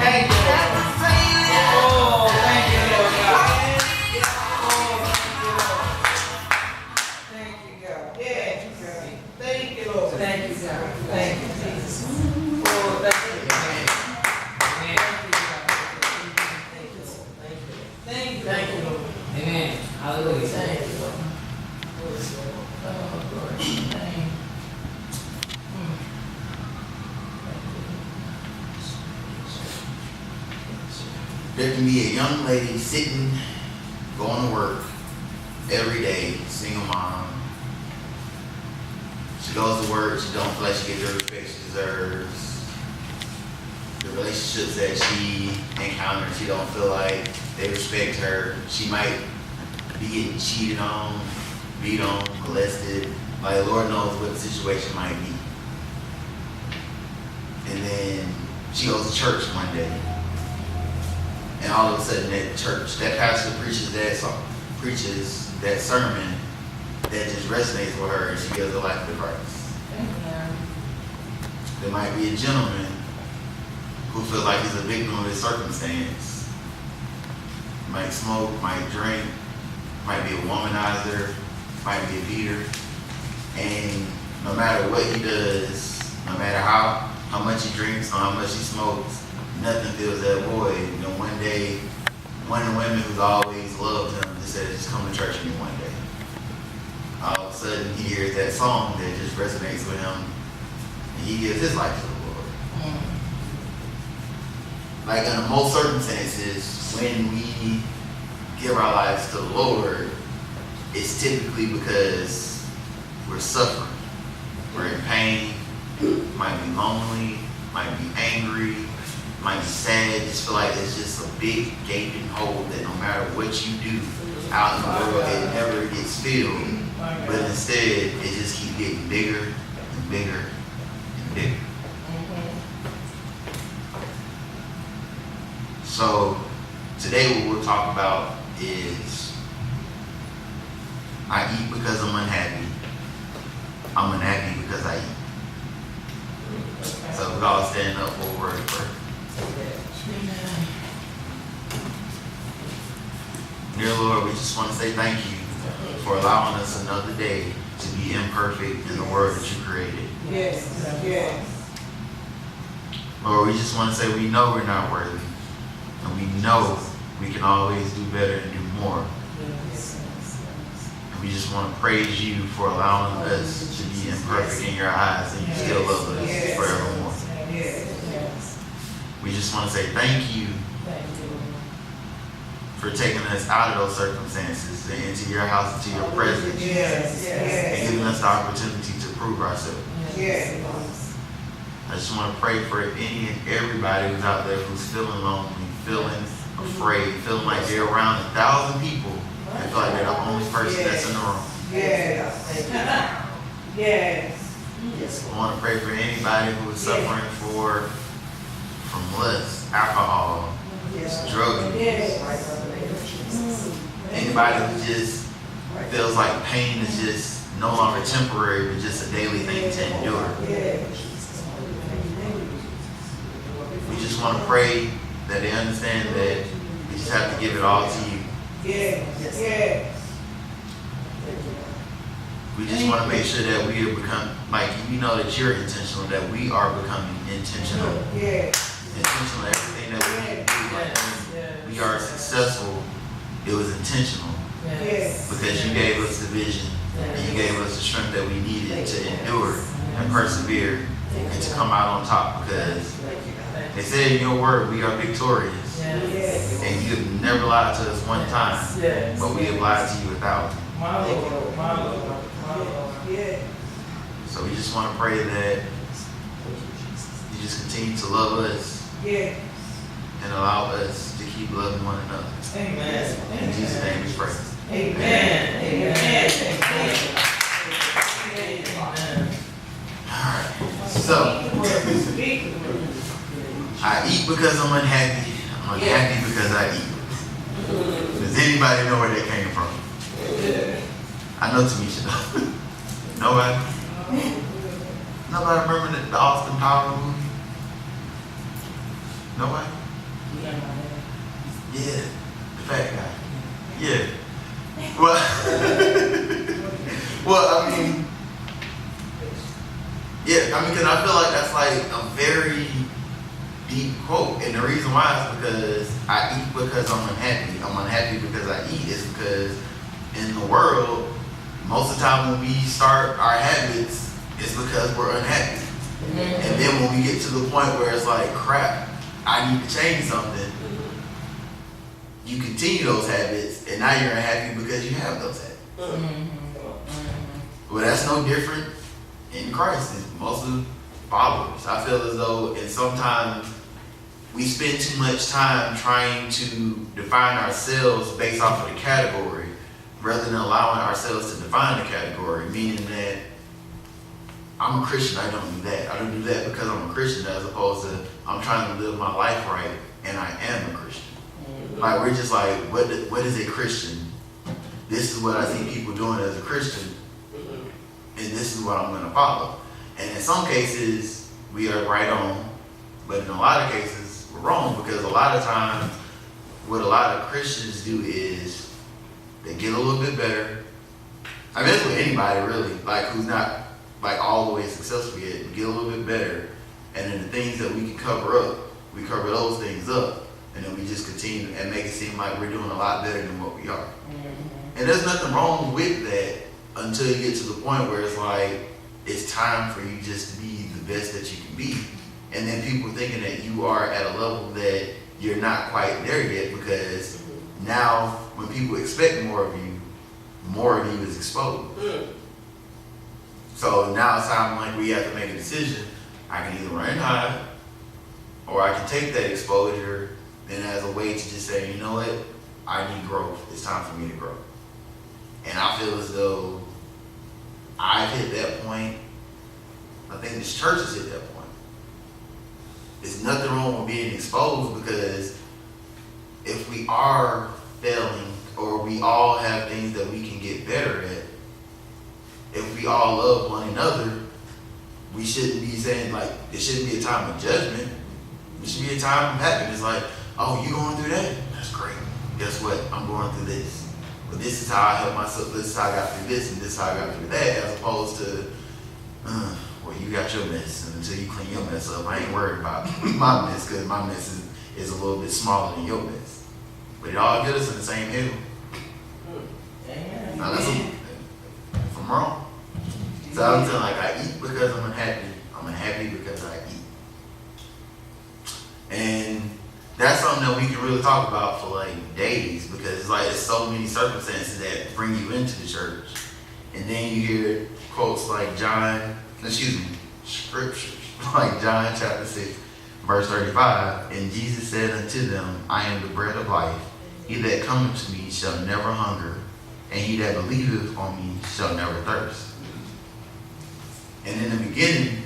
Thank you, Lord. Oh, thank you, Lord God. Thank you, God. Thank you, God. Thank you, Lord. Thank you, God. Thank you, Jesus. Oh, thank you, God. Thank you, thank you, Lord. Amen. Hallelujah. Thank you, Lord. Oh, glory. Thank you. There can be a young lady sitting, going to work every day, single mom. She goes to work, she don't feel like she gets the respect she deserves. The relationships that she encounters, she don't feel like they respect her. She might be getting cheated on, beat on, molested. Like, Lord knows what the situation might be. And then she goes to church one day. And all of a sudden that church, that pastor preaches that sermon that just resonates with her, and she gives her life to Christ. There might be a gentleman who feels like he's a victim of his circumstance. Might smoke, might drink, might be a womanizer, might be a beater. And no matter what he does, no matter how much he drinks or how much he smokes, nothing fills that void. You know, one day, one of the women who's always loved him just said, just come to church with me one day. All of a sudden, he hears that song that just resonates with him, and he gives his life to the Lord. Like, under most circumstances, when we give our lives to the Lord, it's typically because we're suffering. We're in pain, might be lonely, might be angry, might be sad, just feel like there's just a big gaping hole that no matter what you do out in the world, it never gets filled. But instead, it just keeps getting bigger and bigger and bigger. So today what we'll talk about is I eat because I'm unhappy. I'm unhappy because I eat. So we all stand up for a word of prayer. Dear Lord, we just want to say thank you for allowing us another day to be imperfect in the world that you created. Yes, yes. Lord, we just want to say we know we're not worthy. And we know we can always do better and do more. And we just want to praise you for allowing us to be imperfect in your eyes, and you still love us forevermore. We just want to say thank you for taking us out of those circumstances and into your house, into your presence, and giving us the opportunity to prove ourselves. I just want to pray for any and everybody who's out there who's feeling lonely, feeling afraid, feeling like they're around 1,000 people and feel like they're the only person that's in the room. I want to pray for anybody who is suffering from lust, alcohol, drug abuse. Anybody who just feels like pain is just no longer temporary, but just a daily thing to endure. We just want to pray that they understand that we just have to give it all to you. We just want to make sure that we have become, like, we know that you're intentional, that we are becoming intentional. Intentional, everything that we need to do, like when we are successful, it was intentional. Because you gave us the vision, and you gave us the strength that we needed to endure and persevere and to come out on top, because they said in your word we are victorious. And you have never lied to us one time, but we have lied to you 1,000. So we just want to pray that you just continue to love us and allow us to keep loving one another. Amen. In Jesus' name we pray. Amen. Amen. Alright, so I eat because I'm unhappy. I'm unhappy because I eat. Does anybody know where that came from? I know Tamisha knows. Nobody? Nobody remember the Austin Power movie? Nobody? Yeah, my dad. Yeah, the fat guy. Yeah. Well, well, I mean, yeah, I mean, because I feel like that's like a very deep quote, and the reason why is because I eat because I'm unhappy. I'm unhappy because I eat. Is because in the world, most of the time when we start our habits, it's because we're unhappy. Mm-hmm. And then when we get to the point where it's like, crap, I need to change something, you continue those habits, and now you're unhappy because you have those habits. Well, that's no different in Christ. Most of the followers, I feel as though, and sometimes we spend too much time trying to define ourselves based off of the category, rather than allowing ourselves to define the category, meaning that I'm a Christian, I don't do that. I don't do that because I'm a Christian, as opposed to I'm trying to live my life right, and I am a Christian. Like, we're just like, what is a Christian? This is what I see people doing as a Christian, and this is what I'm going to follow. And in some cases, we are right on, but in a lot of cases, we're wrong, because a lot of times, what a lot of Christians do is they get a little bit better. I mean, it's with anybody really, like, who's not like all the way successful yet. We get a little bit better, and then the things that we can cover up, we cover those things up, and then we just continue and make it seem like we're doing a lot better than what we are. And there's nothing wrong with that until you get to the point where it's like, it's time for you just to be the best that you can be. And then people thinking that you are at a level that you're not quite there yet, because now when people expect more of you is exposed. So now it's time like we have to make a decision. I can either run and hide, or I can take that exposure and as a way to just say, you know what, I need growth. It's time for me to grow. And I feel as though I've hit that point. I think this church has hit that point. There's nothing wrong with being exposed, because if we are failing, or we all have things that we can get better at, if we all love one another, we shouldn't be saying, like, it shouldn't be a time of judgment. It should be a time of happiness. Like, oh, you going through that? That's great. Guess what? I'm going through this. But this is how I help myself. This is how I got through this, and this is how I got through that, as opposed to, well, you got your mess, and until you clean your mess up, I ain't worried about my mess, because my mess is a little bit smaller than your mess. But it all get us in the same hill. Now, that's if I'm wrong. So I'm saying, like, I eat because I'm unhappy. I'm unhappy because I eat. And that's something that we can really talk about for like days, because it's like, there's so many circumstances that bring you into the church. And then you hear quotes like scriptures, like John chapter 6, verse 35. And Jesus said unto them, I am the bread of life. He that cometh to me shall never hunger, and he that believeth on me shall never thirst. And in the beginning,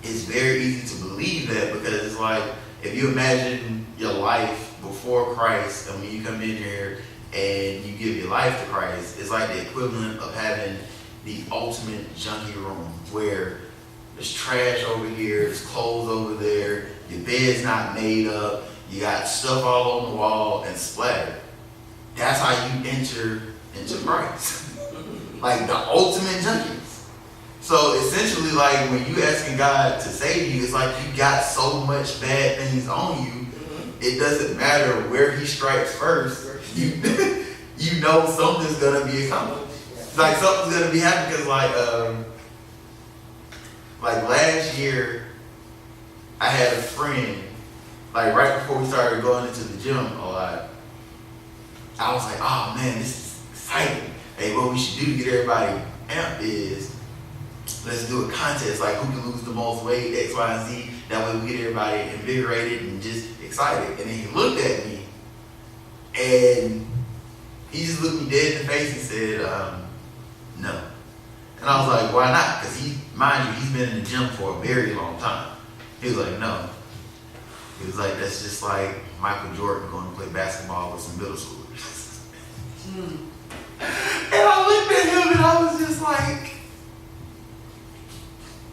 it's very easy to believe that, because it's like, if you imagine your life before Christ, and when you come in here and you give your life to Christ, it's like the equivalent of having the ultimate junkie room, where there's trash over here, there's clothes over there, your bed's not made up, you got stuff all on the wall and splattered. That's how you enter into Christ. Like the ultimate junkies. So essentially, like, when you asking God to save you, it's like you got so much bad things on you, it doesn't matter where he strikes first, you know something's gonna be accomplished. Like something's gonna be happening, because like last year, I had a friend, like right before we started going into the gym a lot, I was like, oh man, this is exciting. Hey, what we should do to get everybody amped is, let's do a contest, like who can lose the most weight, X, Y, and Z. That way we get everybody invigorated and just excited. And then he looked at me, and he just looked me dead in the face and said, no. And I was like, why not? Because mind you, he's been in the gym for a very long time. He was like, no. He was like, that's just like Michael Jordan going to play basketball with some middle schoolers. And I looked at him and I was just like,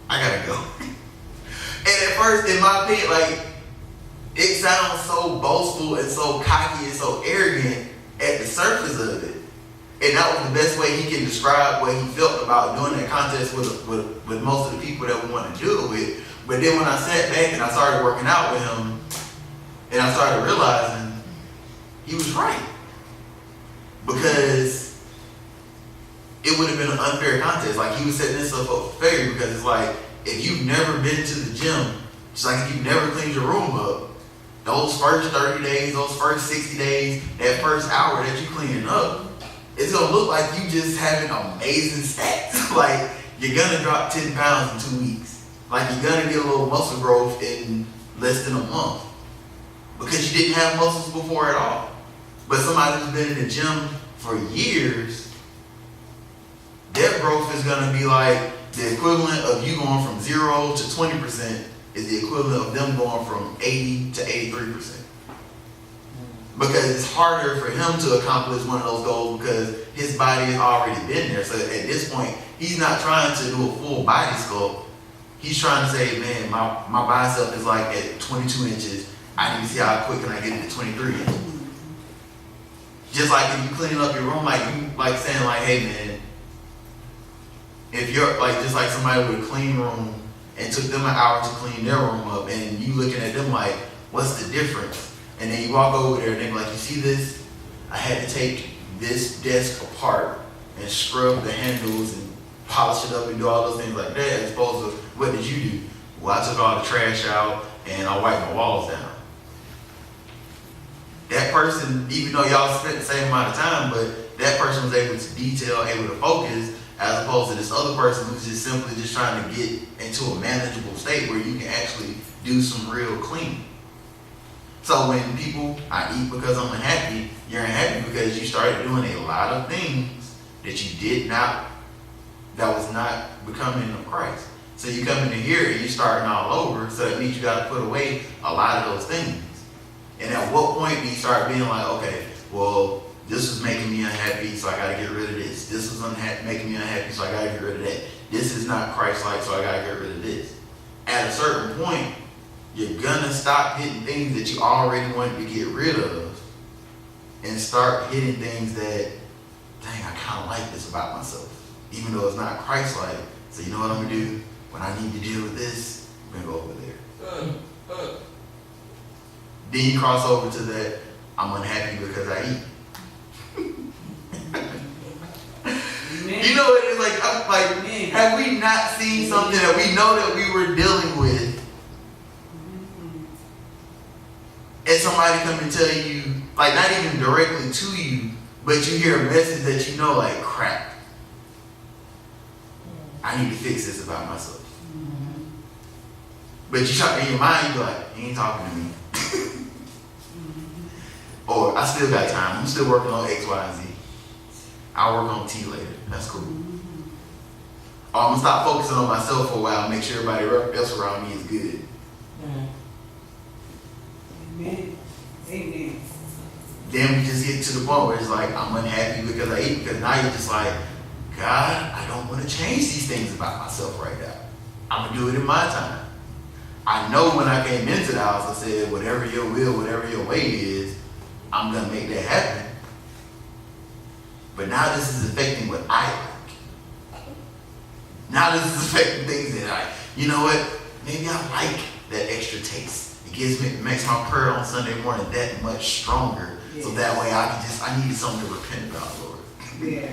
I gotta go. And at first, in my opinion, like, it sounds so boastful and so cocky and so arrogant at the surface of it. And that was the best way he can describe what he felt about doing that contest with most of the people that we want to do it with. But then when I sat back and I started working out with him, and I started realizing he was right. Because it would have been an unfair contest. Like, he was setting himself up for failure, because it's like, if you've never been to the gym, it's like if you've never cleaned your room up, those first 30 days, those first 60 days, that first hour that you cleaning up, it's gonna look like you just having amazing stats. Like, you're gonna drop 10 pounds in 2 weeks. Like, you're gonna get a little muscle growth in less than a month. Because you didn't have muscles before at all. But somebody who's been in the gym for years, their growth is gonna be like the equivalent of you going from 0 to 20% is the equivalent of them going from 80 to 83%. Because it's harder for him to accomplish one of those goals because his body has already been there. So at this point, he's not trying to do a full body sculpt. He's trying to say, man, my bicep is like at 22 inches. I need to see how quick can I get it to 23 inches. Just like if you clean up your room, like you like saying like, hey man, if you're like just like somebody with a clean room and took them an hour to clean their room up, and you looking at them like, what's the difference? And then you walk over there and they're like, you see this? I had to take this desk apart and scrub the handles and polish it up and do all those things like that, as opposed to, what did you do? Well, I took all the trash out and I wiped my walls down. That person, even though y'all spent the same amount of time, but that person was able to detail, able to focus, as opposed to this other person who's just simply just trying to get into a manageable state where you can actually do some real cleaning. So when people, I eat because I'm unhappy, you're unhappy because you started doing a lot of things that you did not, that was not becoming of Christ. So you come into here and you're starting all over, so that means you got to put away a lot of those things. And at what point do you start being like, okay, well, this is making me unhappy, so I got to get rid of this. This is making me unhappy, so I got to get rid of that. This is not Christ-like, so I got to get rid of this. At a certain point, you're gonna stop hitting things that you already wanted to get rid of and start hitting things that, dang, I kind of like this about myself, even though it's not Christ-like. So you know what I'm gonna do? When I need to deal with this, I'm gonna go over there. Then you cross over to that, I'm unhappy because I eat. You know what it is? Like, have we not seen something that we know that we were dealing with? And somebody come and tell you, like not even directly to you, but you hear a message that you know, like, crap, I need to fix this about myself. But you try, in your mind, you be like, he ain't talking to me. Or, I still got time. I'm still working on X, Y, and Z. I'll work on T later. That's cool. Or I'm going to stop focusing on myself for a while and make sure everybody else around me is good. Amen. Amen. Then we just get to the point where it's like, I'm unhappy because I eat. Because now you're just like, God, I don't want to change these things about myself right now. I'm going to do it in my time. I know when I came into the house, I said, whatever your will, whatever your way is, I'm going to make that happen. But now this is affecting what I like. Now this is affecting things that you know what? Maybe I like that extra taste. It makes my prayer on Sunday morning that much stronger. Yes. So that way I need something to repent about, Lord. Yeah.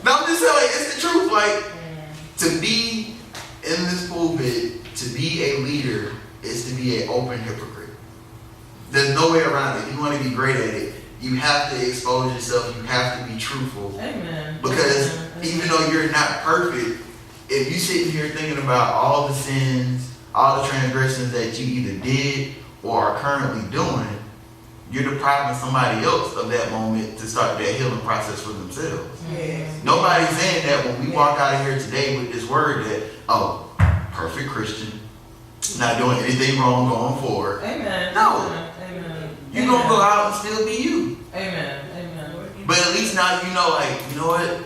No, I'm just saying, it's the truth. Like, to be in this pulpit, to be a leader, is to be an open hypocrite. There's no way around it. If you want to be great at it, you have to expose yourself. You have to be truthful. Amen. Because even though you're not perfect, if you sitting here thinking about all the sins, all the transgressions that you either did or are currently doing, you're depriving somebody else of that moment to start that healing process for themselves. Yes. Nobody's saying that when we walk out of here today with this word that, oh, perfect Christian, not doing anything wrong going forward. Amen. No. Amen. You're going to go out and still be you. Amen. Amen. But at least now you know, like, you know what?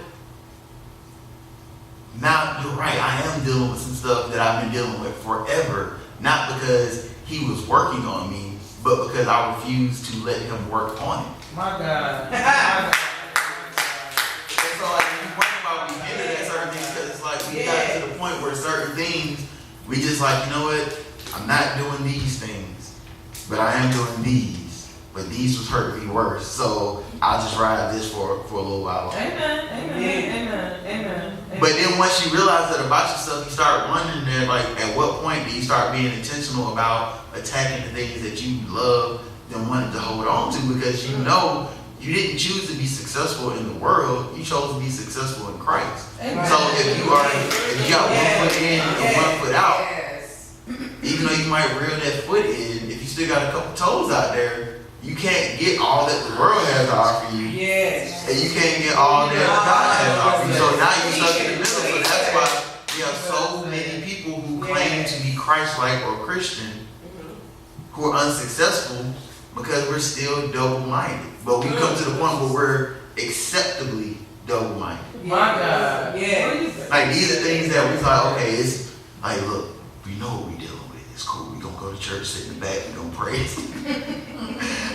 Now, you're right, I am dealing with some stuff that I've been dealing with forever. Not because he was working on me, but because I refused to let him work on it. My God. My God. And so like when you think about we get it at certain things, because it's like we got to the point where certain things we just like, you know what? I'm not doing these things, but I am doing these. But these was hurt me worse, so I'll just ride this for a little while. Amen. Amen. But then once you realize that about yourself, you start wondering that, like, at what point do you start being intentional about attacking the things that you love and wanted to hold on to, because you know you didn't choose to be successful in the world, you chose to be successful in Christ. Amen. So if you got 1 foot in and 1 foot out, even though you might reel that foot in, if you still got a couple toes out there, you can't get all that the world has to offer you. Yes. And you can't get all that God has to offer you. So now you're stuck in the middle. So that's why you have so many people who claim to be Christ-like or Christian who are unsuccessful because we're still double-minded. But we come to the point where we're acceptably double-minded. My God. Yeah. Like these are things that we thought, okay, it's like, look, we know what we're dealing with. It's cool. We're going to go to church, sit in the back, we're going to pray.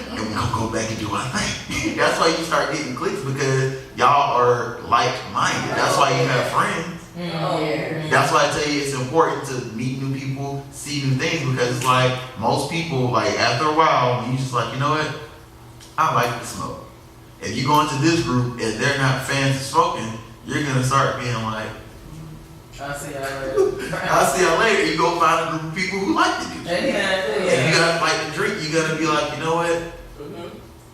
And we're going to go back and do our thing. That's why you start getting clicks, because y'all are like-minded. That's why you have friends. That's why I tell you it's important to meet new people, see new things, because it's like most people, like after a while, you just like, you know what? I like to smoke. If you go into this group and they're not fans of smoking, you're going to start being like, I'll see y'all later. I'll see y'all later. You go find a group of people who like to do that. If you guys like to drink, you're going to be like, you know what?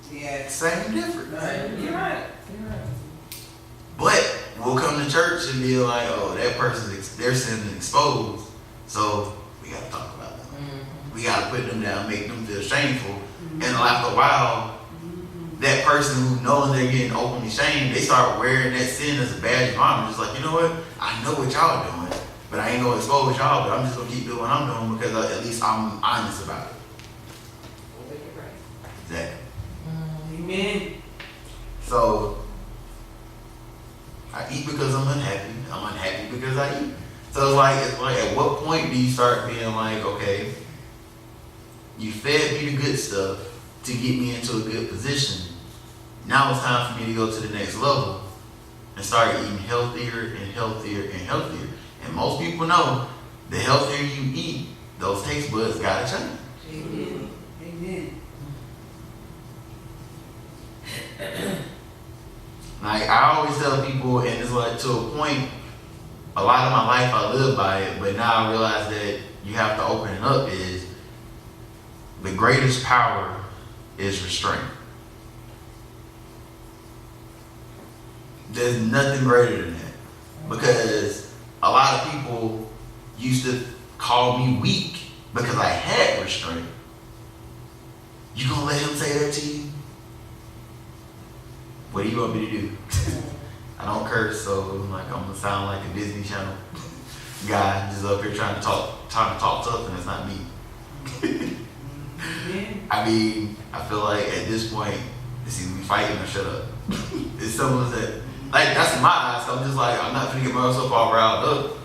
Yeah. Same difference. You're right. But we'll come to church and be like, oh, that person, they're sin exposed. So we got to talk about them. We got to put them down, make them feel shameful. And after a while, that person who knows they're getting openly shamed, they start wearing that sin as a badge of honor. Just like, you know what? I know what y'all doing, but I ain't going to expose y'all, but I'm just going to keep doing what I'm doing because at least I'm honest about it. Exactly. Amen. So, I eat because I'm unhappy. I'm unhappy because I eat. So it's like at what point do you start being like, okay, you fed me the good stuff to get me into a good position. Now it's time for me to go to the next level and start eating healthier and healthier and healthier. And most people know the healthier you eat, those taste buds gotta change. Amen. Amen. Like I always tell people, and it's like to a point, a lot of my life I live by it, but now I realize that you have to open it up is the greatest power is restraint. There's nothing greater than that. Because a lot of people used to call me weak because I had restraint. You gonna let him say that to you? What do you want me to do? I don't curse, so I'm gonna sound like a Disney Channel guy just up here trying to talk tough, and it's not me. I mean, I feel like at this point, it's either we fighting or shut up. It's simple as that. Like, that's in my eyes. So I'm just like, I'm not gonna get myself all riled up.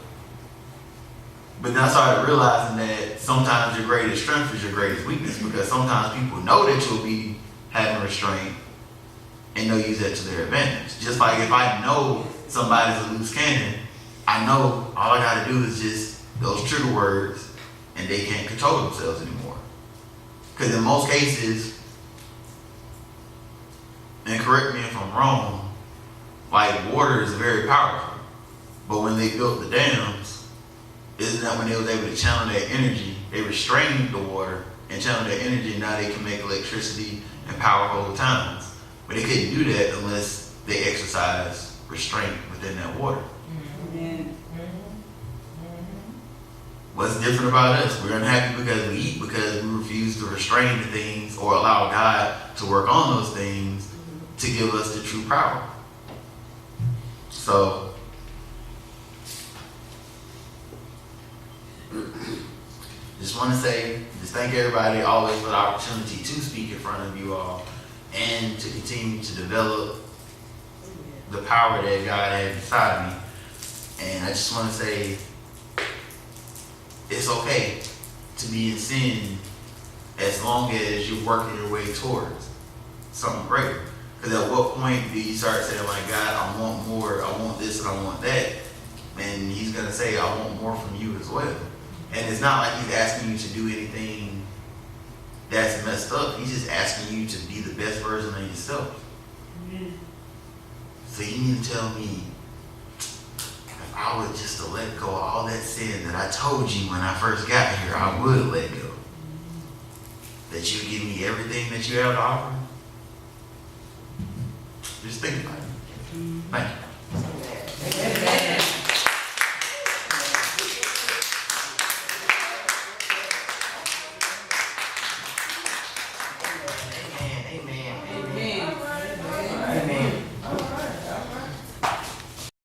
But then I started realizing that sometimes your greatest strength is your greatest weakness, because sometimes people know that you'll be having restraint and they'll use that to their advantage. Just like if I know somebody's a loose cannon, I know all I gotta do is just those trigger words and they can't control themselves anymore. Because in most cases, and correct me if I'm wrong, like water is very powerful. But when they built the dams, isn't that when they was able to channel that energy? They restrained the water and channeled that energy, and now they can make electricity and power whole towns. But they couldn't do that unless they exercise restraint within that water. Amen. What's different about us? We're unhappy because we eat, because we refuse to restrain the things or allow God to work on those things to give us the true power. So, just want to say, just thank everybody always for the opportunity to speak in front of you all and to continue to develop the power that God has inside of me. And I just want to say, it's okay to be in sin long as you're working your way towards something greater. Because at what point do you start saying, like, God, I want more, I want this and I want that? And he's going to say, I want more from you as well. And it's not like he's asking you to do anything that's messed up. He's just asking you to be the best version of yourself. Amen. So you need to tell me, if I were just to let go of all that sin that I told you when I first got here, I would let go. That you give me everything that you have to offer. Just think about it. Thank you. Amen.